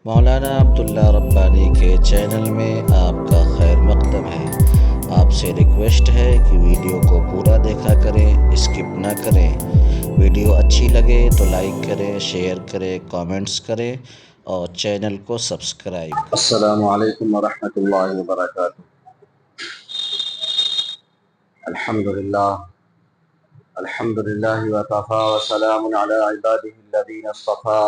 مولانا عبداللہ ربانی کے چینل میں آپ کا خیر مقدم ہے۔ آپ سے ریکویسٹ ہے کہ ویڈیو کو پورا دیکھا کریں، اسکپ نہ کریں۔ ویڈیو اچھی لگے تو لائک کریں، شیئر کریں، کامنٹس کریں اور چینل کو سبسکرائب کریں۔ السلام علیکم ورحمۃ اللہ وبرکاتہ۔ الحمدللہ وکفی وسلام علی عباده الذین اصطفی،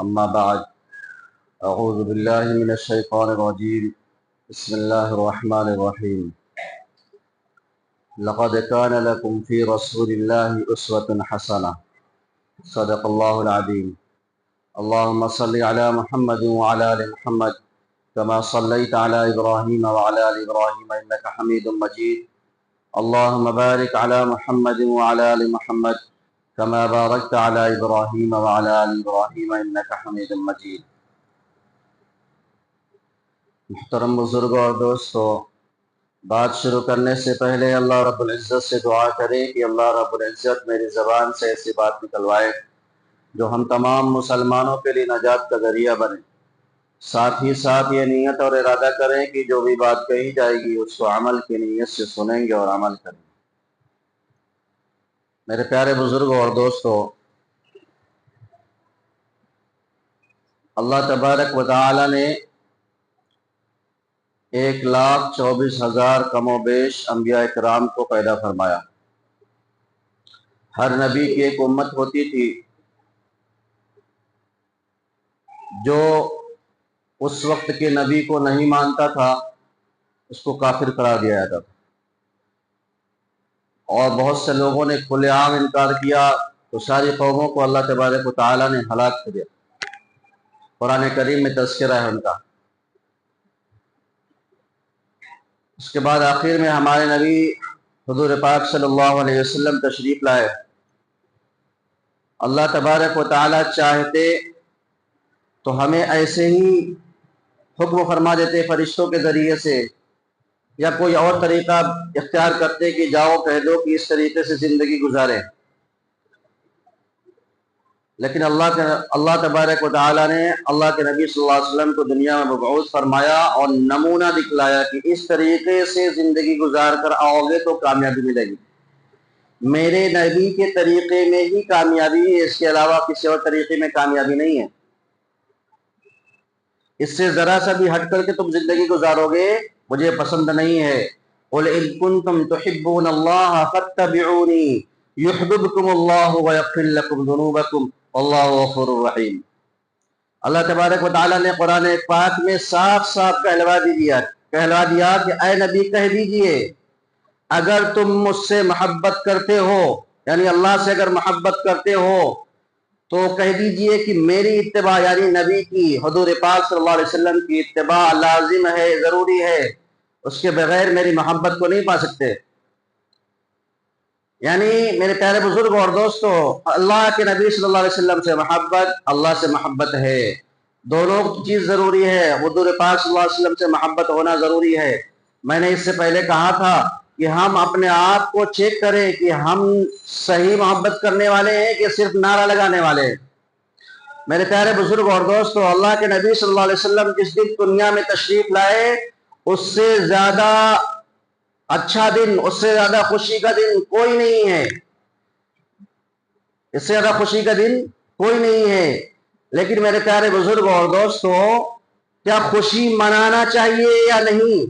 اما بعد، اعوذ باللہ من الشیطان الرجیم، بسم اللہ الرحمن الرحیم۔ لقد کان لکم فی رسول اللہ اسوۃ حسنہ، صدق اللہ العظیم۔ اللہم صل علی محمد وعلی آل محمد كما صليت على إبراهيم وعلى آل إبراهيم إنك حميد مجيد، اللهم بارك على محمد وعلى آل محمد كما باركت على إبراهيم وعلى آل إبراهيم إنك حميد مجيد۔ محترم بزرگوں اور دوستو، بات شروع کرنے سے پہلے اللہ رب العزت سے دعا کریں کہ اللہ رب العزت میری زبان سے ایسی بات نکلوائے جو ہم تمام مسلمانوں کے لیے نجات کا ذریعہ بنے۔ ساتھ ہی ساتھ یہ نیت اور ارادہ کریں کہ جو بھی بات کہی جائے گی اس کو عمل کی نیت سے سنیں گے اور عمل کریں گے۔ میرے پیارے بزرگوں اور دوستو، اللہ تبارک و تعالی نے 1,24,000 کم و بیش انبیاء کرام کو پیدا فرمایا۔ ہر نبی کی ایک امت ہوتی تھی جو اس وقت کے نبی کو نہیں مانتا تھا، اس کو کافر قرار دیا جاتا تھا، اور بہت سے لوگوں نے کھلے عام انکار کیا تو ساری قوموں کو اللہ تبارک و تعالی نے ہلاک کر دیا۔ قرآن کریم میں تذکرہ ہے ان کا۔ اس کے بعد آخر میں ہمارے نبی حضور پاک صلی اللہ علیہ وسلم تشریف لائے۔ اللہ تبارک و تعالی چاہتے تو ہمیں ایسے ہی حکم فرما دیتے فرشتوں کے ذریعے سے، یا کوئی اور طریقہ اختیار کرتے کہ جاؤ کہہ دو کہ اس طریقے سے زندگی گزارے، لیکن اللہ تبارک و تعالی نے اللہ کے نبی صلی اللہ علیہ وسلم کو دنیا میں مبعوث فرمایا اور نمونہ دکھلایا کہ اس طریقے سے زندگی گزار کر آؤ گے تو کامیابی ملے گی۔ میرے نبی کے طریقے میں ہی کامیابی ہے، اس کے علاوہ کسی اور طریقے میں کامیابی نہیں ہے۔ اس سے ذرا سا بھی ہٹ کر کے تم زندگی گزارو گے مجھے پسند نہیں ہے۔ قُلْ إِن كُنتُمْ تُحِبُّونَ اللَّهَ فَاتَّبِعُونِي يُحْبِبْكُمُ اللَّهُ وَيَغْفِرْ لَكُمْ ذُنُوبَكُمْ وَاللَّهُ غَفُورٌ رَحِيمٌ۔ اللہ تبارک و تعالیٰ نے قرآن پاک میں صاف صاف کہلوا دیا کہ اے نبی کہہ دیجئے اگر تم مجھ سے محبت کرتے ہو، یعنی اللہ سے اگر محبت کرتے ہو تو کہہ دیجئے کہ میری اتباع یعنی نبی کی، حضور پاک صلی اللہ علیہ وسلم کی اتباع لازم ہے، ضروری ہے، اس کے بغیر میری محبت کو نہیں پا سکتے۔ یعنی میرے پیارے بزرگ اور دوستو، اللہ کے نبی صلی اللہ علیہ وسلم سے محبت، اللہ سے محبت ہے، دونوں چیز ضروری ہے۔ حضور پاک صلی اللہ علیہ وسلم سے محبت ہونا ضروری ہے۔ میں نے اس سے پہلے کہا تھا کہ ہم اپنے آپ کو چیک کریں کہ ہم صحیح محبت کرنے والے ہیں کہ صرف نعرہ لگانے والے ہیں۔ میرے پیارے بزرگ اور دوستو، اللہ کے نبی صلی اللہ علیہ وسلم جس دن دنیا میں تشریف لائے، اس سے زیادہ اچھا دن، اس سے زیادہ خوشی کا دن کوئی نہیں ہے، اس سے زیادہ خوشی کا دن کوئی نہیں ہے۔ لیکن میرے پیارے بزرگ اور دوستو، کیا خوشی منانا چاہیے یا نہیں؟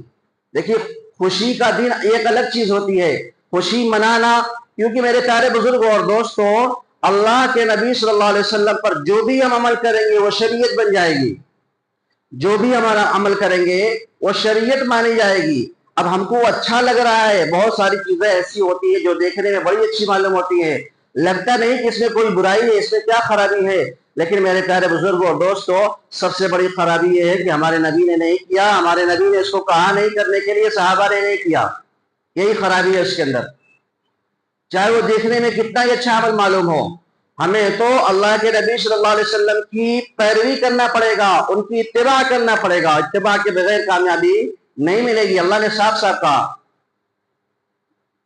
دیکھیے، خوشی کا دن ایک الگ چیز ہوتی ہے، خوشی منانا، کیونکہ میرے پیارے بزرگ اور دوستو، اللہ کے نبی صلی اللہ علیہ وسلم پر جو بھی ہم عمل کریں گے وہ شریعت بن جائے گی، جو بھی ہمارا عمل کریں گے وہ شریعت مانی جائے گی۔ اب ہم کو اچھا لگ رہا ہے، بہت ساری چیزیں ایسی ہوتی ہیں جو دیکھنے میں بڑی اچھی معلوم ہوتی ہیں، لگتا نہیں کہ اس میں کوئی برائی ہے، اس میں کیا خرابی ہے، لیکن میرے پیارے بزرگوں اور دوستو، سب سے بڑی خرابی یہ ہے کہ ہمارے نبی نے نہیں کیا، ہمارے نبی نے اس کو کہا نہیں کرنے کے لیے، صحابہ نے نہیں کیا، یہی خرابی ہے اس کے اندر، چاہے وہ دیکھنے میں کتنا ہی اچھا عمل معلوم ہو۔ ہمیں تو اللہ کے نبی صلی اللہ علیہ وسلم کی پیروی کرنا پڑے گا، ان کی اتباع کرنا پڑے گا، اتباع کے بغیر کامیابی نہیں ملے گی۔ اللہ نے صاف صاف کہا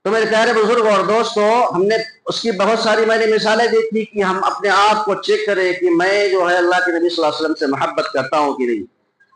تو میرے پیارے بزرگ اور دوستوں، ہم نے اس کی بہت ساری میں نے مثالیں دیکھی کہ ہم اپنے آپ کو چیک کریں کہ میں جو ہے اللہ کے نبی صلی اللہ علیہ وسلم سے محبت کرتا ہوں کہ نہیں۔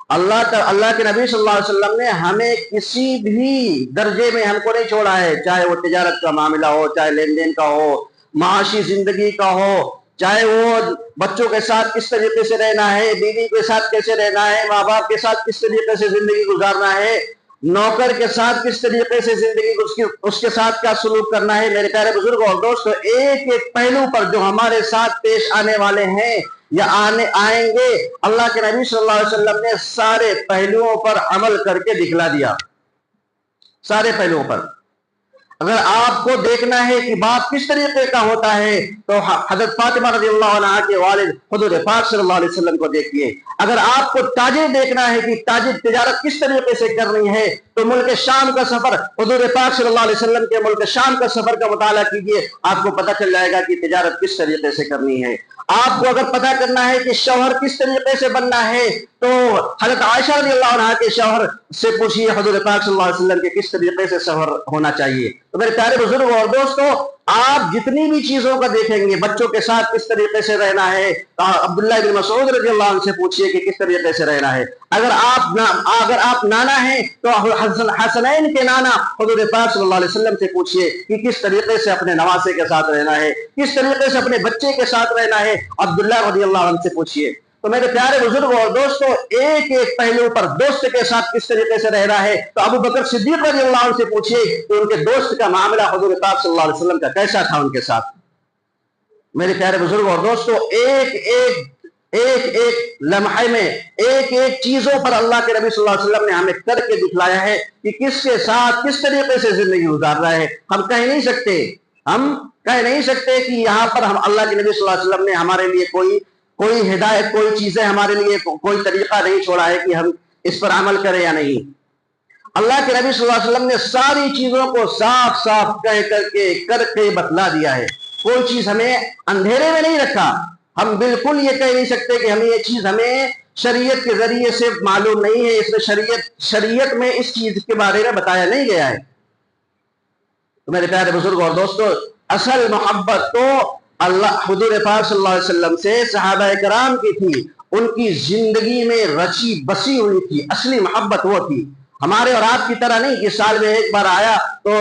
اللہ کے نبی صلی اللہ علیہ وسلم نے ہمیں کسی بھی درجے میں ہم کو نہیں چھوڑا ہے، چاہے وہ تجارت کا معاملہ ہو، چاہے لین دین کا ہو، معاشی زندگی کا ہو، چاہے وہ بچوں کے ساتھ کس طریقے سے رہنا ہے، بیوی کے ساتھ کیسے رہنا ہے، ماں باپ کے ساتھ کس طریقے سے زندگی گزارنا ہے، نوکر کے ساتھ کس طریقے سے زندگی اس کے ساتھ کیا سلوک کرنا ہے۔ میرے پیارے بزرگ اور دوستو، ایک ایک پہلو پر جو ہمارے ساتھ پیش آنے والے ہیں یا آئیں گے، اللہ کے نبی صلی اللہ علیہ وسلم نے سارے پہلوؤں پر عمل کر کے دکھلا دیا، سارے پہلوؤں پر۔ اگر آپ کو دیکھنا ہے کہ باپ کس طریقے کا ہوتا ہے تو حضرت فاطمہ رضی اللہ عنہا کے والد حضور پاک صلی اللہ علیہ وسلم کو دیکھیے۔ اگر آپ کو تاجر دیکھنا ہے کہ تاجر تجارت کس طریقے سے کرنی ہے تو ملک شام کا سفر، حضور پاک صلی اللہ علیہ وسلم کے ملک شام کا سفر کا مطالعہ کیجیے، آپ کو پتہ چل جائے گا کہ تجارت کس طریقے سے کرنی ہے۔ آپ کو اگر پتہ کرنا ہے کہ شوہر کس طریقے سے بننا ہے تو حضرت عائشہ رضی اللہ عنہا کے شوہر سے پوچھیے حضور پاک صلی اللہ علیہ وسلم کے کس طریقے سے شوہر ہونا چاہیے۔ تو میرے پیارے بزرگ اور دوستو، آپ جتنی بھی چیزوں کا دیکھیں گے، بچوں کے ساتھ کس طریقے سے رہنا ہے، عبداللہ بن مسعود رضی اللہ عنہ سے پوچھئے کہ کس طریقے سے رہنا ہے۔ اگر آپ نانا ہیں تو حسنین کے نانا حضور پاک صلی اللہ علیہ وسلم سے پوچھئے کہ کس طریقے سے اپنے نواسے کے ساتھ رہنا ہے، کس طریقے سے اپنے بچے کے ساتھ رہنا ہے، عبداللہ رضی اللہ عنہ سے پوچھئے۔ تو میرے پیارے بزرگ اور دوستو، ایک ایک پہلو پر دوست کے ساتھ کس طریقے سے رہنا ہے تو ابو بکر صدیق رضی اللہ عنہ سے پوچھئے کہ ان کے دوست کا معاملہ حضور پاک صلی اللہ علیہ وسلم کا کیسا تھا ان کے ساتھ۔ میرے پیارے بزرگ اور دوستو، ایک لمحے میں ایک ایک چیزوں پر اللہ کے نبی صلی اللہ علیہ وسلم نے ہمیں کر کے دکھلایا ہے کہ کس کے ساتھ کس طریقے سے زندگی گزار رہا ہے۔ ہم کہہ نہیں سکتے کہ یہاں پر ہم اللہ کے نبی صلی اللہ علیہ وسلم نے ہمارے لیے کوئی ہدایت، کوئی چیزیں ہمارے لیے کوئی طریقہ نہیں چھوڑا ہے کہ ہم اس پر عمل کریں یا نہیں۔ اللہ کے نبی صلی اللہ علیہ وسلم نے ساری چیزوں کو صاف صاف کر کے بتلا دیا ہے، کوئی چیز ہمیں اندھیرے میں نہیں رکھا۔ ہم بالکل یہ کہہ نہیں سکتے کہ ہمیں یہ چیز ہمیں شریعت کے ذریعے سے معلوم نہیں ہے، اس میں شریعت میں اس چیز کے بارے میں بتایا نہیں گیا ہے۔ تو میرے پیارے بزرگ اور دوستو، اصل محبت تو اللہ حضور پاک صلی اللہ علیہ وسلم سے صحابہ کرام کی تھی، ان کی زندگی میں رچی بسی ہوئی تھی، اصلی محبت وہ تھی۔ ہمارے اور آپ کی طرح نہیں کہ سال میں ایک بار آیا تو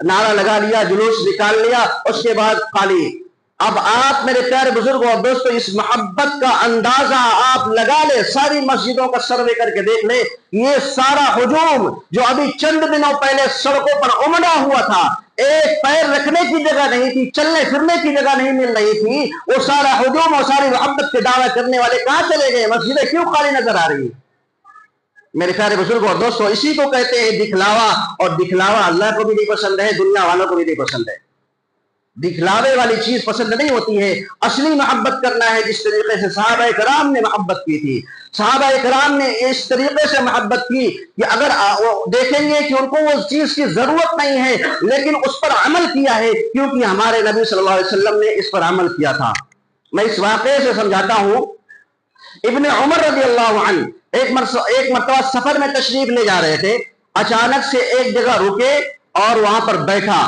نعرہ لگا لیا، جلوس نکال لیا، اس کے بعد خالی۔ اب آپ میرے پیارے بزرگ اور دوستو، اس محبت کا اندازہ آپ لگا لے، ساری مسجدوں کا سروے کر کے دیکھ لے، یہ سارا ہجوم جو ابھی چند دنوں پہلے سڑکوں پر امڑا ہوا تھا، ایک پیر رکھنے کی جگہ نہیں تھی، چلنے پھرنے کی جگہ نہیں مل رہی تھی، وہ سارا ہجوم اور ساری محبت کے دعویٰ کرنے والے کہاں چلے گئے؟ مسجدیں کیوں خالی نظر آ رہی ہیں؟ میرے پیارے بزرگ اور دوستو، اسی کو کہتے ہیں دکھلاوا، اور دکھلاوا اللہ کو بھی نہیں پسند ہے، دنیا والوں کو بھی نہیں پسند ہے۔ دکھلاوے والی چیز پسند نہیں ہوتی ہے، اصلی محبت کرنا ہے جس طریقے سے صحابہ کرام نے محبت کی تھی۔ صحابہ کرام نے اس طریقے سے محبت کی کہ اگر دیکھیں گے کہ ان کو وہ چیز کی ضرورت نہیں ہے لیکن اس پر عمل کیا ہے، کیونکہ ہمارے نبی صلی اللہ علیہ وسلم نے اس پر عمل کیا تھا۔ میں اس واقعے سے سمجھاتا ہوں۔ ابن عمر رضی اللہ عنہ ایک مرتبہ سفر میں تشریف لے جا رہے تھے، اچانک سے ایک جگہ رکے اور وہاں پر بیٹھا،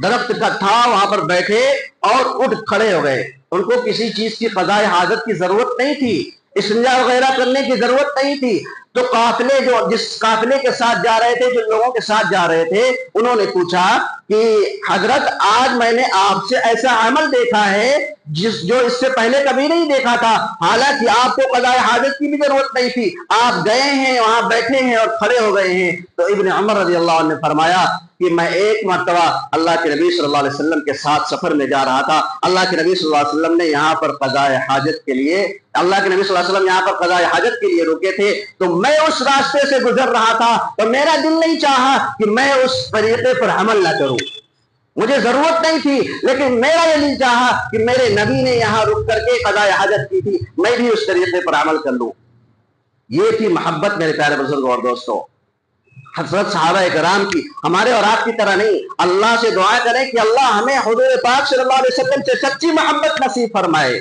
درخت کا تھا، وہاں پر بیٹھے اور اٹھ کھڑے ہو گئے۔ ان کو کسی چیز کی قضاء حاجت کی ضرورت نہیں تھی، استنجا وغیرہ کرنے کی ضرورت نہیں تھی۔ تو قافلے جس قافلے کے ساتھ جا رہے تھے، جن لوگوں کے ساتھ جا رہے تھے، انہوں نے پوچھا کہ حضرت آج میں نے آپ سے ایسا عمل دیکھا ہے جو اس سے پہلے کبھی نہیں دیکھا تھا، حالانکہ آپ کو قضاء حاجت کی بھی ضرورت نہیں تھی، آپ گئے ہیں وہاں بیٹھے ہیں اور کھڑے ہو گئے ہیں۔ تو ابن عمر رضی اللہ عنہ نے فرمایا کہ میں ایک مرتبہ اللہ کے نبی صلی اللہ علیہ وسلم کے ساتھ سفر میں جا رہا تھا، اللہ کے نبی صلی اللہ علیہ وسلم نے یہاں پر قضاء حاجت کے لیے رکے تھے، تو میں اس راستے سے گزر رہا تھا تو میرا دل نہیں چاہا کہ میں اس طریقے پر عمل نہ کروں، مجھے ضرورت نہیں تھی، لیکن میرا یہ دل چاہا کہ میرے نبی نے یہاں رک کر کے قضاء حاجت کی تھی، میں بھی اس طریقے پر عمل کر لوں۔ یہ تھی محبت میرے پیارے بزرگ اور دوستوں، حضرت صحابہ کرام کی، ہمارے اور آپ کی طرح نہیں۔ اللہ سے دعا کریں کہ اللہ ہمیں حضور پاک صلی اللہ علیہ وسلم سے سچی محبت نصیب فرمائے،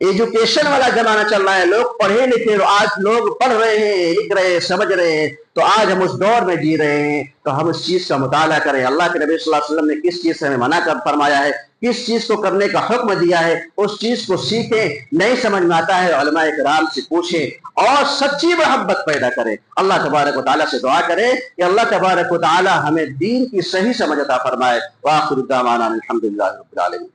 ایجوکیشن والا زمانہ چل رہا ہے, لوگ پڑھے لکھے, آج لوگ پڑھ رہے ہیں, لکھ رہے ہیں, سمجھ رہے ہیں, تو آج ہم اس دور میں جی رہے ہیں, تو ہم اس چیز کا مطالعہ کریں. اللہ کے نبی صلی اللہ علیہ وسلم نے کس چیز سے ہمیں منع کر فرمایا ہے, کس چیز کو کرنے کا حکم دیا ہے, اس چیز کو سیکھیں. نہیں سمجھ میں آتا ہے علماء کرام سے پوچھیں اور سچی محبت پیدا کریں. اللہ تبارک و تعالیٰ سے دعا کریں کہ اللہ تبارک و تعالیٰ ہمیں دین کی صحیح سمجھ عطا فرمائے. وآخر دعوانا الحمدللہ رب العالمین.